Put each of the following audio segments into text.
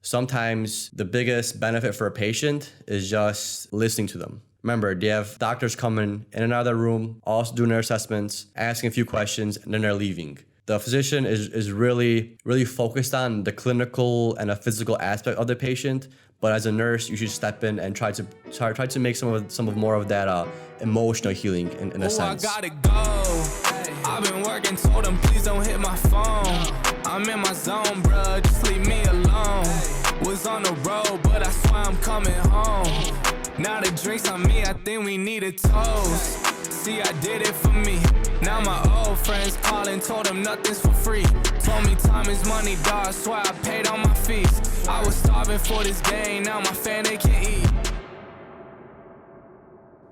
Sometimes the biggest benefit for a patient is just listening to them. Remember, they have doctors coming in and out of the room, also doing their assessments, asking a few questions, and then they're leaving. The physician is really focused on the clinical and the physical aspect of the patient, but as a nurse, you should step in and try to make some of more of that emotional healing in a sense. I gotta go. I've been working, told them please don't hit my phone. I'm in my zone, bruh, just leave me alone. Was on the road, but I swear I'm coming home. Now the drinks on me, I think we need a toast. See, I did it for me. Now my old friends calling, told them nothing's for free. Told me time is money, dog, swear I paid all my fees. I was starving for this game, now my family can eat.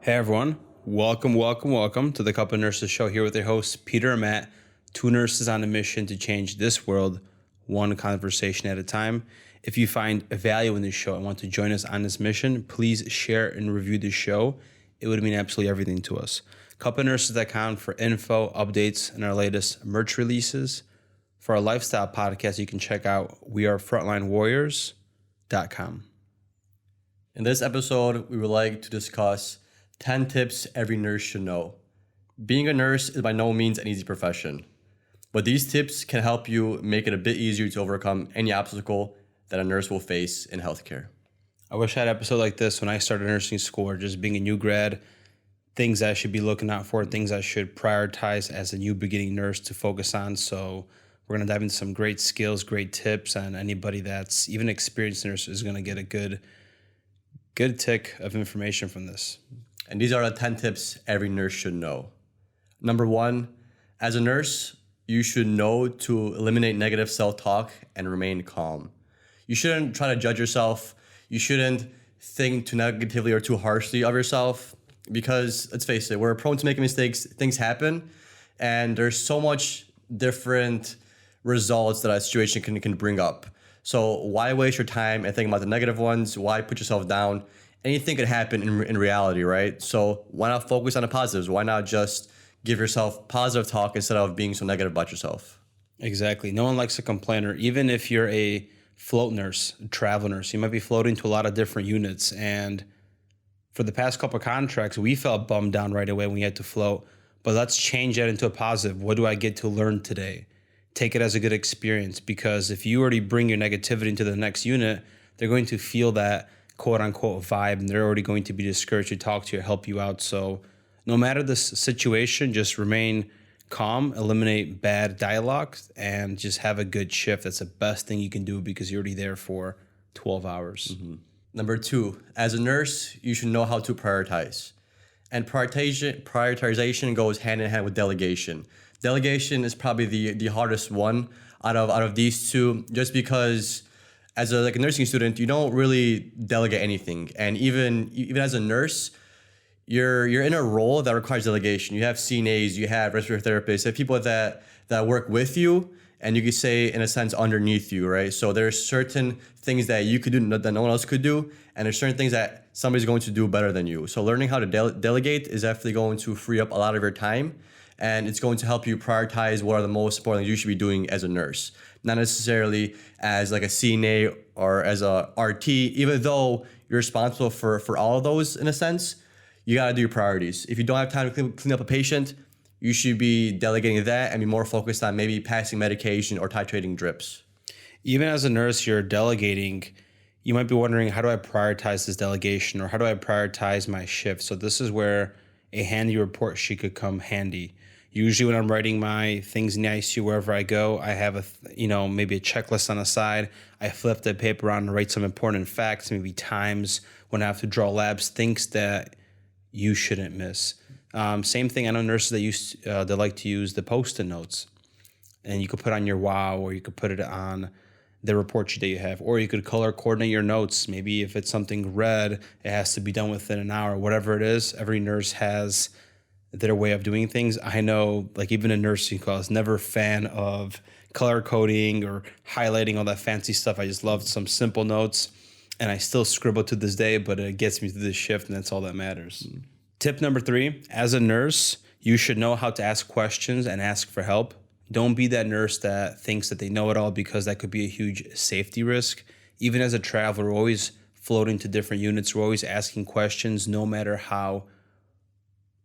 Hey everyone, welcome to the Couple Nurses Show, here with your hosts Peter and Matt, two nurses on a mission to change this world, one conversation at a time. If you find value in this show and want to join us on this mission, please share and review the show. It would mean absolutely everything to us. CoupleNurses.com for info, updates, and our latest merch releases. For our lifestyle podcast, you can check out wearefrontlinewarriors.com. In this episode, we would like to discuss 10 tips every nurse should know. Being a nurse is by no means an easy profession, but these tips can help you make it a bit easier to overcome any obstacle that a nurse will face in healthcare. I wish I had an episode like this when I started nursing school, or just being a new grad, things I should be looking out for, things I should prioritize as a new beginning nurse to focus on. So we're going to dive into some great skills, great tips, and anybody that's even experienced nurse is going to get a good tick of information from this. And these are the 10 tips every nurse should know. Number 1, as a nurse, you should know to eliminate negative self-talk and remain calm. You shouldn't try to judge yourself. You shouldn't think too negatively or too harshly of yourself, because let's face it, we're prone to making mistakes. Things happen, and there's so much different results that a situation can bring up. So why waste your time and think about the negative ones? Why put yourself down? Anything could happen in reality, right? So why not focus on the positives? Why not just give yourself positive talk instead of being so negative about yourself? Exactly. No one likes a complainer. Even if you're a float nurse, a travel nurse, you might be floating to a lot of different units. And for the past couple of contracts, we felt bummed down right away when we had to float. But let's change that into a positive. What do I get to learn today? Take it as a good experience, because if you already bring your negativity into the next unit, they're going to feel that quote unquote vibe, and they're already going to be discouraged to talk to you, help you out. So no matter the situation, just remain calm, eliminate bad dialogue, and just have a good shift. That's the best thing you can do, because you're already there for 12 hours. Mm-hmm. Number 2, as a nurse, you should know how to prioritize. And prioritization goes hand in hand with delegation. Delegation is probably the hardest one out of these two, just because as a nursing student, you don't really delegate anything. And even as a nurse, you're in a role that requires delegation. You have CNAs, you have respiratory therapists, you have people that work with you, and you could say, in a sense, underneath you, right? So there's certain things that you could do that no one else could do, and there's certain things that somebody's going to do better than you. So learning how to delegate is definitely going to free up a lot of your time, and it's going to help you prioritize what are the most important things you should be doing as a nurse. Not necessarily as like a CNA or as a RT, even though you're responsible for all of those in a sense. You gotta do your priorities. If you don't have time to clean up a patient, you should be delegating that and be more focused on maybe passing medication or titrating drips. Even as a nurse, you're delegating. You might be wondering, how do I prioritize this delegation, or how do I prioritize my shift? So this is where a handy report sheet could come handy. Usually when I'm writing my things in the ICU, wherever I go, I have maybe a checklist on the side. I flip the paper on and write some important facts, maybe times when I have to draw labs, things that you shouldn't miss. Same thing, I know nurses that like to use the Post-it notes, and you could put on your WOW, or you could put it on the report sheet that you have, or you could color coordinate your notes. Maybe if it's something red, it has to be done within an hour, whatever it is. Every nurse has their way of doing things. I know, like, even in nursing school, I was never a fan of color coding or highlighting all that fancy stuff. I just loved some simple notes, and I still scribble to this day, but it gets me through this shift, and that's all that matters. Tip number 3, as a nurse, you should know how to ask questions and ask for help. Don't be that nurse that thinks that they know it all, because that could be a huge safety risk. Even as a traveler, we're always floating to different units. We're always asking questions, no matter how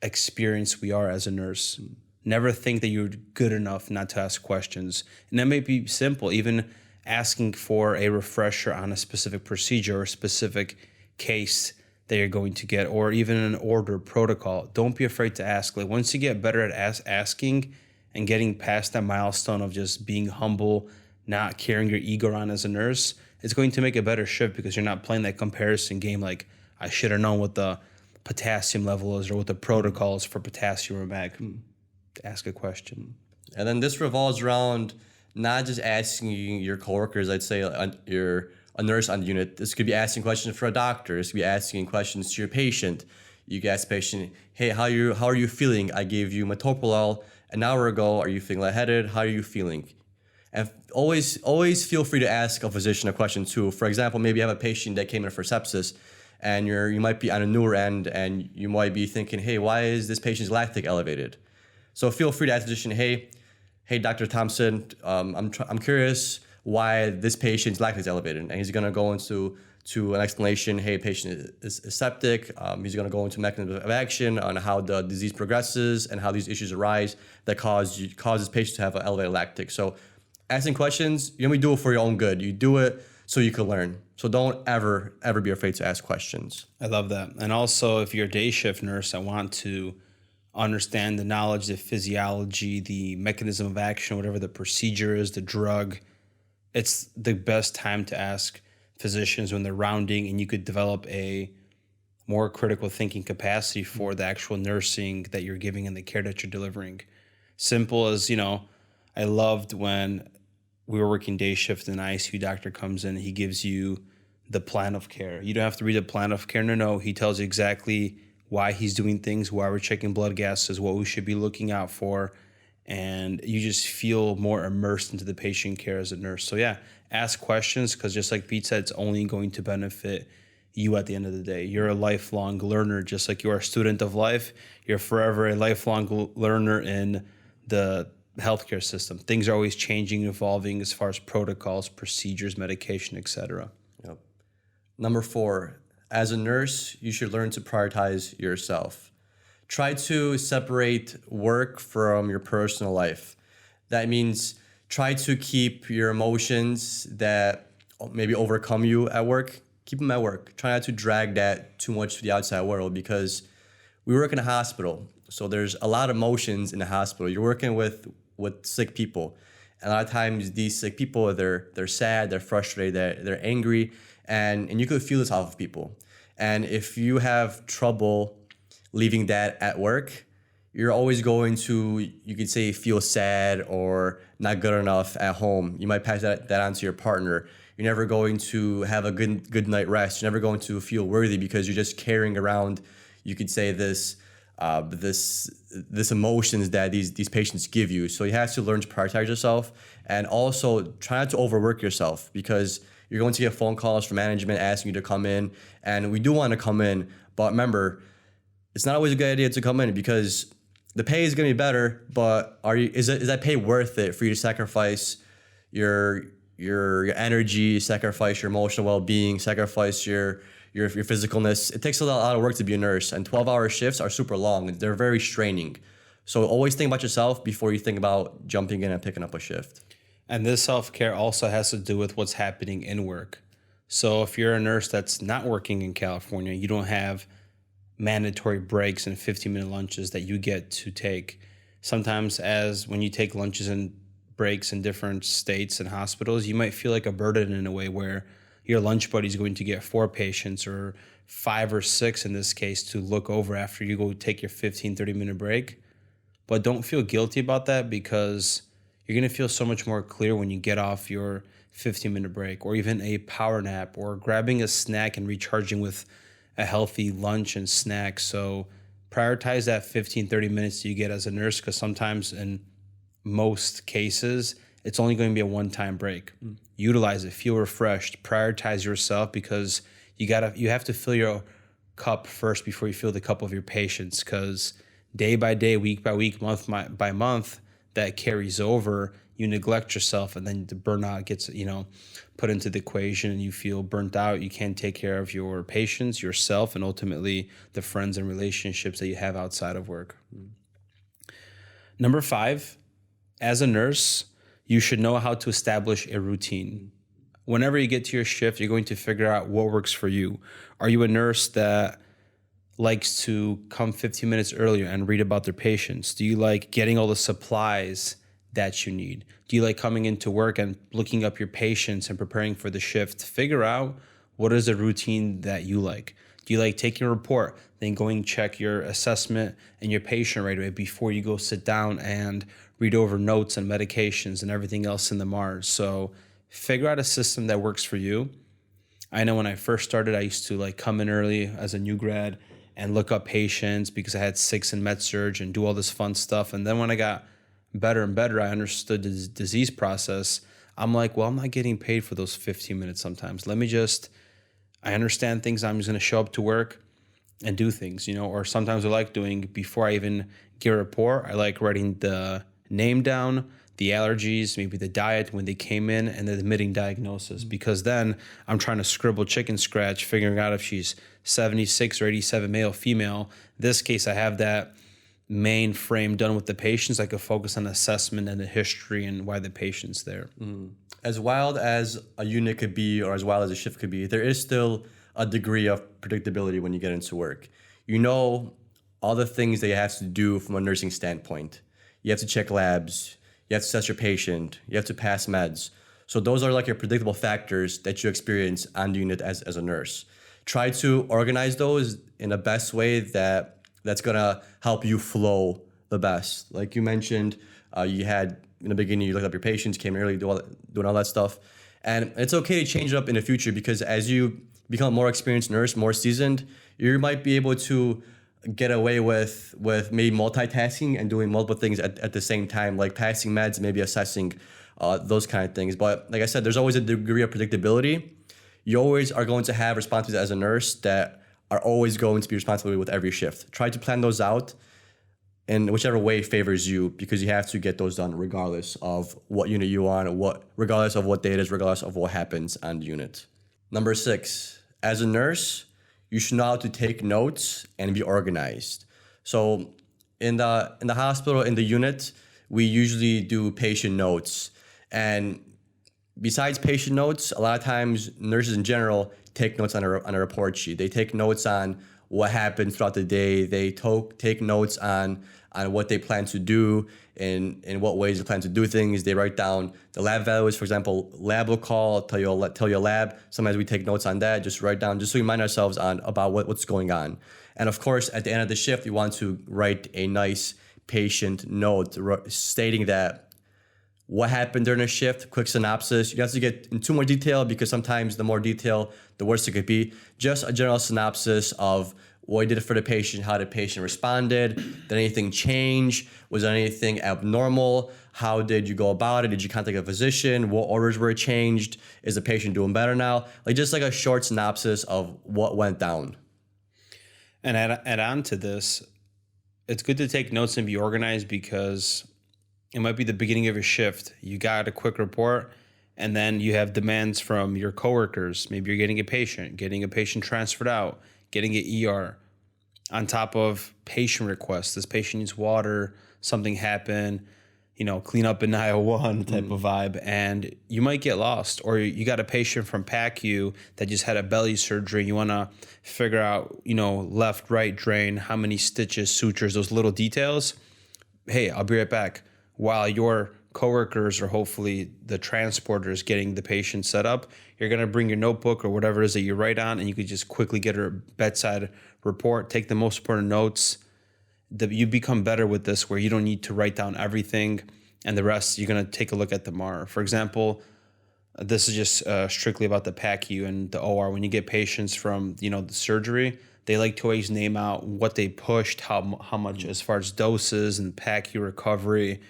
experienced we are as a nurse. Never think that you're good enough not to ask questions. And that may be simple, even asking for a refresher on a specific procedure or a specific case that you're going to get, or even an order protocol. Don't be afraid to ask. Like, once you get better at asking and getting past that milestone of just being humble, not carrying your ego around as a nurse, it's going to make a better shift because you're not playing that comparison game like, I should have known what the potassium level is or what the protocol is for potassium or mag. Ask a question. And then this revolves around not just asking your coworkers, I'd say you're a nurse on the unit. This could be asking questions for a doctor. This could be asking questions to your patient. You can ask the patient, hey, how are you feeling? I gave you metoprolol an hour ago. Are you feeling lightheaded? How are you feeling? And always feel free to ask a physician a question too. For example, maybe you have a patient that came in for sepsis, and you might be on a newer end, and you might be thinking, hey, why is this patient's lactic elevated? So feel free to ask the physician, hey, Dr. Thompson, I'm curious why this patient's lactate is elevated. And he's going to go into an explanation. Hey, patient is septic. He's going to go into mechanism of action on how the disease progresses and how these issues arise that causes patients to have an elevated lactic. So asking questions, you only do it for your own good. You do it so you can learn. So don't ever be afraid to ask questions. I love that. And also, if you're a day shift nurse, I want to understand the knowledge, the physiology, the mechanism of action, whatever the procedure is, the drug. It's the best time to ask physicians when they're rounding, and you could develop a more critical thinking capacity for the actual nursing that you're giving and the care that you're delivering. Simple as, I loved when we were working day shift and an ICU doctor comes in, he gives you the plan of care. You don't have to read a plan of care. No. He tells you exactly why he's doing things, why we're checking blood gases, what we should be looking out for. And you just feel more immersed into the patient care as a nurse. So yeah, ask questions, because just like Pete said, it's only going to benefit you at the end of the day. You're a lifelong learner, just like you are a student of life. You're forever a lifelong learner in the healthcare system. Things are always changing, evolving as far as protocols, procedures, medication, etc. Yep. Number 4, as a nurse, you should learn to prioritize yourself. Try to separate work from your personal life. That means try to keep your emotions that maybe overcome you at work, keep them at work. Try not to drag that too much to the outside world, because we work in a hospital. So there's a lot of emotions in the hospital. You're working with sick people. And a lot of times these sick people, they're sad, they're frustrated, they're angry, and you could feel this off of people. And if you have trouble leaving that at work, you're always going to, you could say, feel sad or not good enough at home. You might pass that on to your partner. You're never going to have a good night rest. You're never going to feel worthy because you're just carrying around, you could say, this emotions that these patients give you. So you have to learn to prioritize yourself, and also try not to overwork yourself, because you're going to get phone calls from management asking you to come in, and we do want to come in, but remember, it's not always a good idea to come in, because the pay is going to be better, but is that pay worth it for you to sacrifice your energy, sacrifice your emotional well-being, sacrifice your physicalness? It takes a lot of work to be a nurse, and 12-hour shifts are super long. They're very straining. So always think about yourself before you think about jumping in and picking up a shift. And this self-care also has to do with what's happening in work. So if you're a nurse that's not working in California, you don't have mandatory breaks and 15-minute lunches that you get to take. Sometimes when you take lunches and breaks in different states and hospitals, you might feel like a burden in a way where your lunch buddy is going to get 4 patients or 5 or 6 in this case to look over after you go take your 30-minute break. But don't feel guilty about that, because you're going to feel so much more clear when you get off your 15-minute break, or even a power nap, or grabbing a snack and recharging with a healthy lunch and snack. So prioritize that 15-30 minutes you get as a nurse, because sometimes in most cases, it's only going to be a one-time break. Utilize it, feel refreshed, prioritize yourself, because you have to fill your cup first before you fill the cup of your patients, because day by day, week by week, month by month, that carries over. you neglect yourself, and then the burnout gets, put into the equation, and you feel burnt out. You can't take care of your patients, yourself, and ultimately the friends and relationships that you have outside of work. Number 5, as a nurse, you should know how to establish a routine. Whenever you get to your shift, you're going to figure out what works for you. Are you a nurse that likes to come 15 minutes earlier and read about their patients? Do you like getting all the supplies that you need? Do you like coming into work and looking up your patients and preparing for the shift? Figure out what is a routine that you like. Do you like taking a report, then going check your assessment and your patient right away before you go sit down and read over notes and medications and everything else in the MARS? So figure out a system that works for you. I know when I first started, I used to like come in early as a new grad and look up patients because I had 6 in med surg and do all this fun stuff. And then when I got better and better, I understood the disease process. I'm like, well, I'm not getting paid for those 15 minutes sometimes. I understand things. I'm just going to show up to work and do things, or sometimes I like doing, before I even get a report, I like writing the name down, the allergies, maybe the diet when they came in, and then admitting diagnosis, because then I'm trying to scribble chicken scratch, figuring out if she's 76 or 87 male, female. This case, I have that main frame done with the patients. I could focus on assessment and the history and why the patient's there. As wild as a unit could be, or as wild as a shift could be, there is still a degree of predictability when you get into work. You know all the things that you have to do from a nursing standpoint. You have to check labs, you have to assess your patient, you have to pass meds. So those are like your predictable factors that you experience on the unit as a nurse. Try to organize those in the best way that's gonna help you flow the best. Like you mentioned, you had in the beginning, you looked up your patients, came early, doing all that stuff. And it's okay to change it up in the future, because as you become a more experienced nurse, more seasoned, you might be able to get away with maybe multitasking and doing multiple things at the same time, like passing meds, maybe assessing those kind of things. But like I said, there's always a degree of predictability. You always are going to have responsibilities as a nurse that are always going to be responsible with every shift. Try to plan those out in whichever way favors you, because you have to get those done regardless of what unit you on, regardless of what day it is, regardless of what happens on the unit. Number 6, as a nurse, you should know how to take notes and be organized. So in the hospital, in the unit, we usually do patient notes. And besides patient notes, a lot of times nurses in general take notes on a report sheet. They take notes on what happened throughout the day. They take notes on what they plan to do, and in what ways they plan to do things. They write down the lab values. For example, lab will call, tell you a lab. Sometimes we take notes on that, just write down, just to remind ourselves about what's going on. And of course, at the end of the shift, we want to write a nice patient note stating that what happened during a shift, quick synopsis. You have to get into more detail, because sometimes the more detail, the worse it could be. Just a general synopsis of what you did for the patient, how the patient responded, did anything change? Was there anything abnormal? How did you go about it? Did you contact a physician? What orders were changed? Is the patient doing better now? Just like a short synopsis of what went down. And add on to this, it's good to take notes and be organized, because it might be the beginning of your shift. You got a quick report, and then you have demands from your coworkers. Maybe you're getting a patient transferred out, getting an ER, on top of patient requests. This patient needs water, something happened, clean up in aisle 1 type of vibe, and you might get lost. Or you got a patient from PACU that just had a belly surgery. You want to figure out, left, right drain, how many stitches, sutures, those little details. Hey, I'll be right back. While your coworkers, or hopefully the transporters, getting the patient set up, you're going to bring your notebook or whatever it is that you write on, and you could just quickly get a bedside report, take the most important notes. You become better with this, where you don't need to write down everything, and the rest you're going to take a look at the MAR. For example, this is just strictly about the PACU and the OR. When you get patients from the surgery, they like to always name out what they pushed, how much as far as doses and PACU recovery.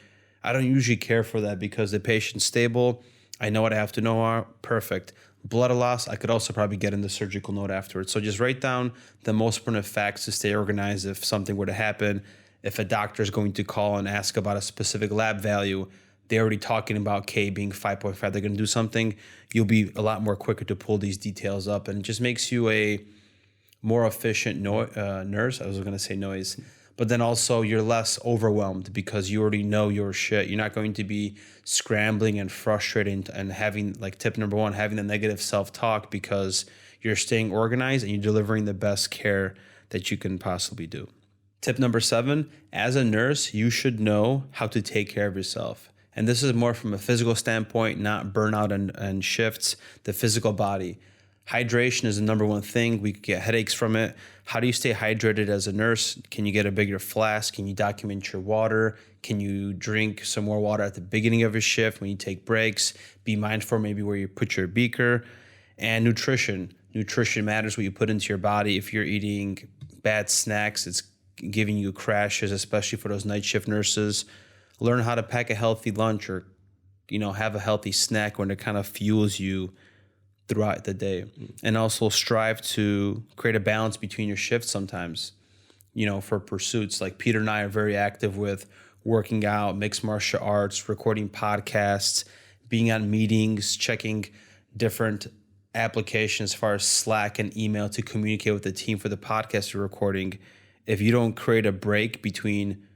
I don't usually care for that, because the patient's stable. I know what I have to know are perfect. Blood loss, I could also probably get in the surgical note afterwards. So just write down the most important facts to stay organized if something were to happen. If a doctor is going to call and ask about a specific lab value, they're already talking about K being 5.5, they're going to do something, you'll be a lot more quicker to pull these details up. And it just makes you a more efficient nurse. I was going to say noise, but then also you're less overwhelmed because you already know your shit. You're not going to be scrambling and frustrating and having, like, tip number one, having the negative self-talk, because you're staying organized and you're delivering the best care that you can possibly do. Tip number 7, as a nurse, you should know how to take care of yourself. And this is more from a physical standpoint, not burnout and shifts, the physical body. Hydration is the number one thing. We could get headaches from it. How do you stay hydrated as a nurse? Can you get a bigger flask? Can you document your water? Can you drink some more water at the beginning of your shift when you take breaks? Be mindful maybe where you put your beaker. And nutrition. Nutrition matters, what you put into your body. If you're eating bad snacks, it's giving you crashes, especially for those night shift nurses. Learn how to pack a healthy lunch, or, have a healthy snack when it kind of fuels you throughout the day. And also strive to create a balance between your shifts sometimes, for pursuits. Like Peter and I are very active with working out, mixed martial arts, recording podcasts, being on meetings, checking different applications as far as Slack and email to communicate with the team for the podcast you're recording. If you don't create a break between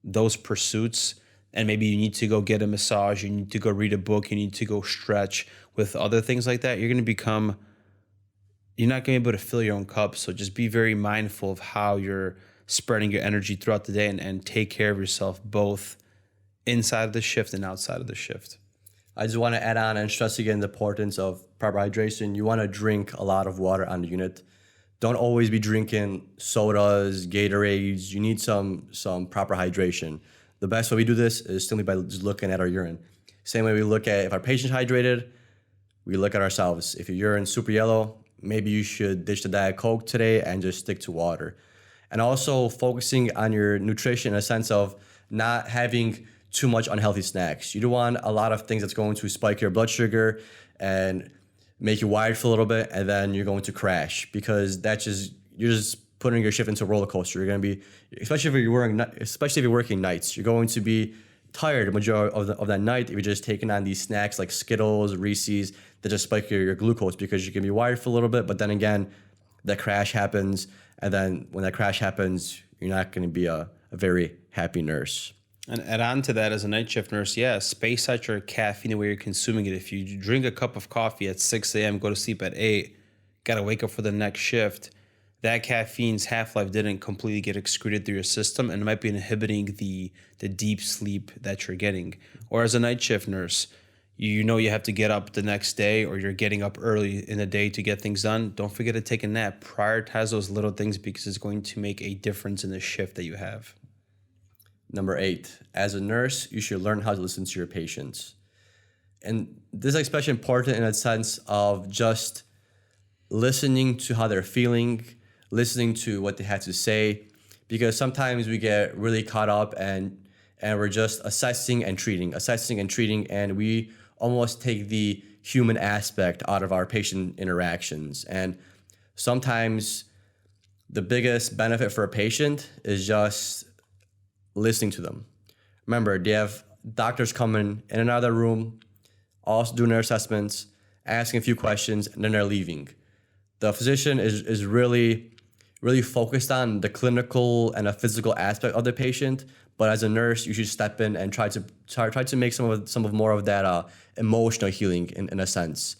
those pursuits, and maybe you need to go get a massage, you need to go read a book, you need to go stretch with other things like that, you're not going to be able to fill your own cup. So just be very mindful of how you're spreading your energy throughout the day, and take care of yourself both inside of the shift and outside of the shift. I just want to add on and stress again the importance of proper hydration. You want to drink a lot of water on the unit. Don't always be drinking sodas, Gatorades. You need some proper hydration. The best way we do this is simply by just looking at our urine. Same way we look at if our patient's hydrated, we look at ourselves. If your urine's super yellow, maybe you should ditch the Diet Coke today and just stick to water. And also focusing on your nutrition in a sense of not having too much unhealthy snacks. You don't want a lot of things that's going to spike your blood sugar and make you wired for a little bit, and then you're going to crash, because you're just putting your shift into a roller coaster. You're going to be, especially if you're working nights, you're going to be tired the majority of that night if you're just taking on these snacks like Skittles, Reese's, that just spike your glucose, because you can be wired for a little bit, but then again, that crash happens, and then when that crash happens, you're not going to be a very happy nurse. And add on to that, as a night shift nurse, space out your caffeine the way you're consuming it. If you drink a cup of coffee at 6 a.m., go to sleep at 8, got to wake up for the next shift, that caffeine's half-life didn't completely get excreted through your system, and it might be inhibiting the deep sleep that you're getting. Or as a night shift nurse, you have to get up the next day, or you're getting up early in the day to get things done. Don't forget to take a nap. Prioritize those little things, because it's going to make a difference in the shift that you have. Number 8, as a nurse, you should learn how to listen to your patients. And this is especially important in a sense of just listening to how they're feeling, listening to what they have to say, because sometimes we get really caught up and we're just assessing and treating, and we almost take the human aspect out of our patient interactions. And sometimes the biggest benefit for a patient is just listening to them. Remember, they have doctors coming in and out of the room, also doing their assessments, asking a few questions, and then they're leaving. The physician is really focused on the clinical and the physical aspect of the patient, but as a nurse, you should step in and try to make some of more of that emotional healing in a sense.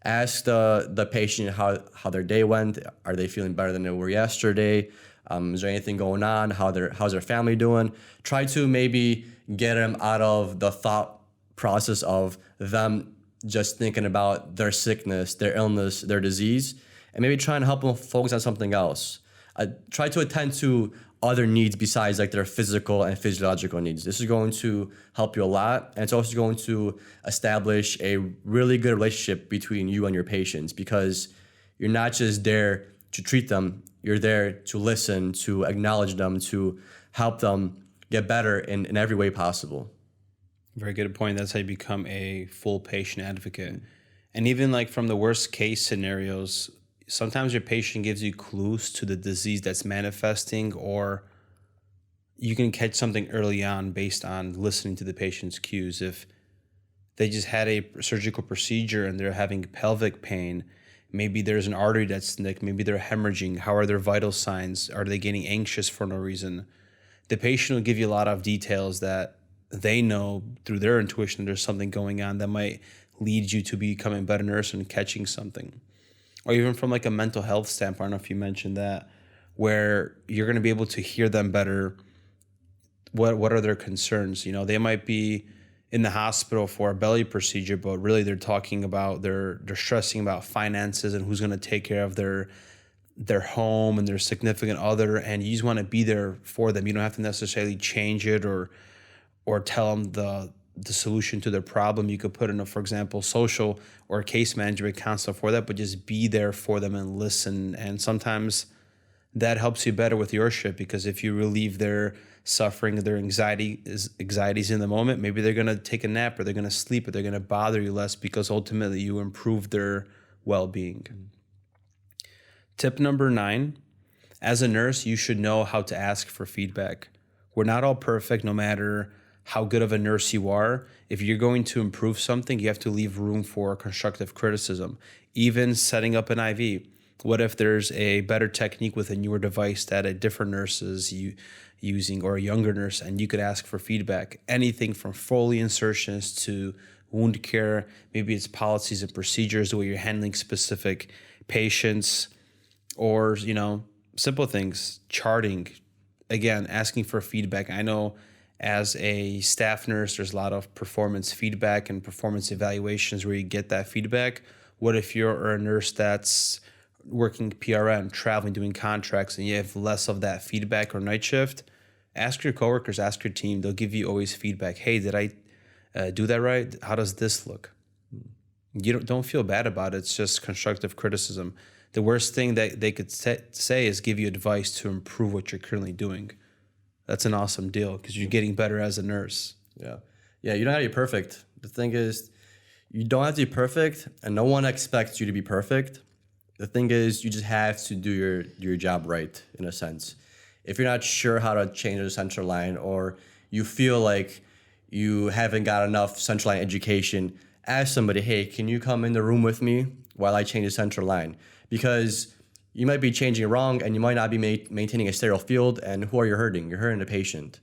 Ask the patient how their day went. Are they feeling better than they were yesterday? Is there anything going on? How's their family doing? Try to maybe get them out of the thought process of them just thinking about their sickness, their illness, their disease, and maybe try and help them focus on something else. Try to attend to other needs besides like their physical and physiological needs. This is going to help you a lot, and it's also going to establish a really good relationship between you and your patients, because you're not just there to treat them, you're there to listen, to acknowledge them, to help them get better in every way possible. Very good point. That's how you become a full patient advocate. And even like from the worst case scenarios, sometimes your patient gives you clues to the disease that's manifesting, or you can catch something early on based on listening to the patient's cues. If they just had a surgical procedure and they're having pelvic pain. Maybe there's an artery that's nicked. Maybe they're hemorrhaging. How are their vital signs? Are they getting anxious for no reason? The patient will give you a lot of details that they know through their intuition there's something going on that might lead you to becoming a better nurse and catching something. Or even from like a mental health standpoint, I don't know if you mentioned that, where you're going to be able to hear them better. What are their concerns? You know, they might be in the hospital for a belly procedure, but really they're talking about, they're stressing about finances and who's going to take care of their home and their significant other, and you just want to be there for them. You don't have to necessarily change it or tell them the solution to their problem. You could put in a, for example, social or case management counselor for that, but just be there for them and listen. And sometimes that helps you better with your shift, because if you relieve their suffering, their anxieties in the moment, maybe they're going to take a nap or they're going to sleep or they're going to bother you less, because ultimately you improve their well-being. Tip number 9, as a nurse, you should know how to ask for feedback. We're not all perfect, no matter how good of a nurse you are. If you're going to improve something, you have to leave room for constructive criticism. Even setting up an IV. What if there's a better technique with a newer device that a different nurse is using, or a younger nurse, and you could ask for feedback? Anything from Foley insertions to wound care. Maybe it's policies and procedures, the way you're handling specific patients, or, you know, simple things, charting. Again, asking for feedback. I know as a staff nurse, there's a lot of performance feedback and performance evaluations where you get that feedback. What if you're a nurse that's working PRN, traveling, doing contracts, and you have less of that feedback or night shift? Ask your coworkers, ask your team. They'll give you always feedback. Hey, did I do that right? How does this look? You don't feel bad about it. It's just constructive criticism. The worst thing that they could say is give you advice to improve what you're currently doing. That's an awesome deal, because you're getting better as a nurse. Yeah. You don't have to be perfect. The thing is, you don't have to be perfect, and no one expects you to be perfect. The thing is, you just have to do your job right, in a sense. If you're not sure how to change the central line, or you feel like you haven't got enough central line education, ask somebody, hey, can you come in the room with me while I change the central line? Because you might be changing it wrong, and you might not be maintaining a sterile field, and who are you hurting? You're hurting the patient.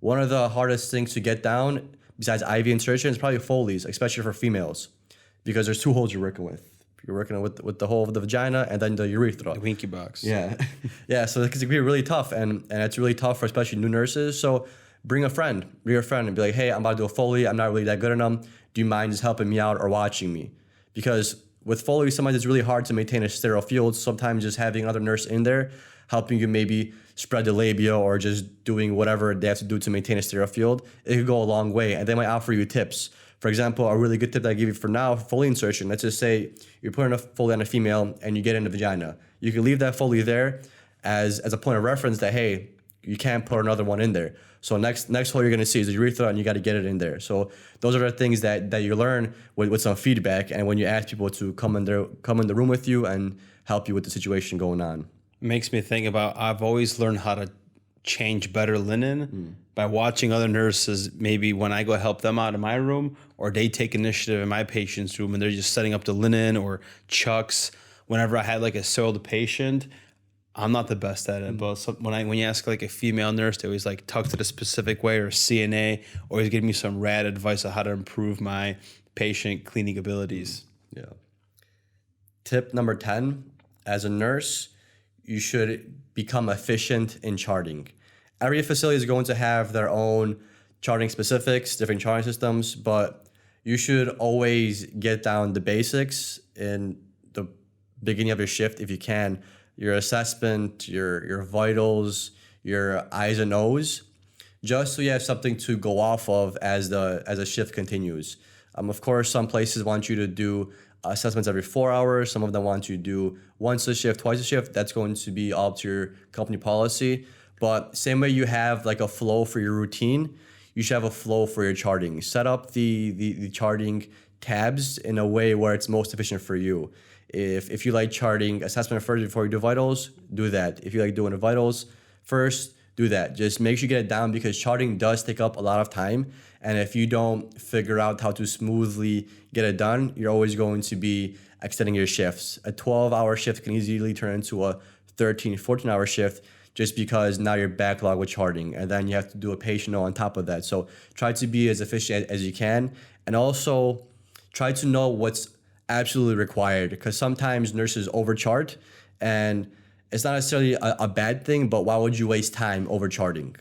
One of the hardest things to get down, besides IV insertion, is probably Foley's, especially for females, because there's 2 holes you're working with. You're working with the hole of the vagina and then the urethra. The winky box. Yeah. Yeah, so it can be really tough, and it's really tough for especially new nurses. So bring a friend and be like, hey, I'm about to do a Foley. I'm not really that good at them. Do you mind just helping me out or watching me? Because with Foley, sometimes it's really hard to maintain a sterile field. Sometimes just having another nurse in there helping you maybe spread the labia or just doing whatever they have to do to maintain a sterile field, it could go a long way. And they might offer you tips. For example, a really good tip that I give you for now, Foley insertion. Let's just say you're putting a Foley on a female and you get in the vagina. You can leave that Foley there as a point of reference that, hey, you can't put another one in there. So next hole you're going to see is the urethra, and you got to get it in there. So those are the things that you learn with some feedback, and when you ask people to come in the room with you and help you with the situation going on. Makes me think about, I've always learned how to change better linen by watching other nurses, maybe when I go help them out in my room, or they take initiative in my patient's room and they're just setting up the linen or chucks. Whenever I had like a soiled patient, I'm not the best at it, but when you ask like a female nurse, they always like tucked it a specific way, or CNA always give me some rad advice on how to improve my patient cleaning abilities. Yeah. Tip number 10, as a nurse, you should become efficient in charting. Every facility is going to have their own charting specifics, different charting systems, but you should always get down the basics in the beginning of your shift if you can. Your assessment, your vitals, your I's and O's, just so you have something to go off of as a shift continues. Of course, some places want you to do assessments every 4 hours. Some of them want you to do once a shift, twice a shift. That's going to be up to your company policy. But same way you have like a flow for your routine, you should have a flow for your charting. Set up the charting tabs in a way where it's most efficient for you. If you like charting assessment first before you do vitals, do that. If you like doing the vitals first, do that. Just make sure you get it down because charting does take up a lot of time. And if you don't figure out how to smoothly get it done, you're always going to be extending your shifts. A 12-hour shift can easily turn into a 13, 14-hour shift just because now you're backlogged with charting. And then you have to do a patient note on top of that. So try to be as efficient as you can. And also try to know what's absolutely required because sometimes nurses overchart and it's not necessarily a bad thing, but why would you waste time overcharting?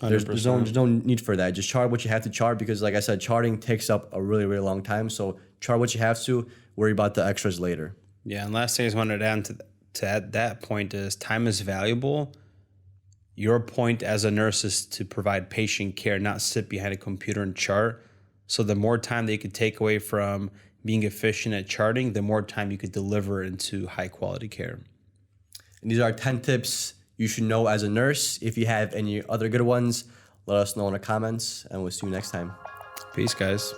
There's no need for that. Just chart what you have to chart because, like I said, charting takes up a really, really long time. So chart what you have to, worry about the extras later. Yeah, and last thing I just wanted to add to add that point is time is valuable. Your point as a nurse is to provide patient care, not sit behind a computer and chart. So the more time that you could take away from being efficient at charting, the more time you could deliver into high quality care. And these are 10 tips you should know as a nurse. If you have any other good ones, let us know in the comments, and we'll see you next time. Peace, guys.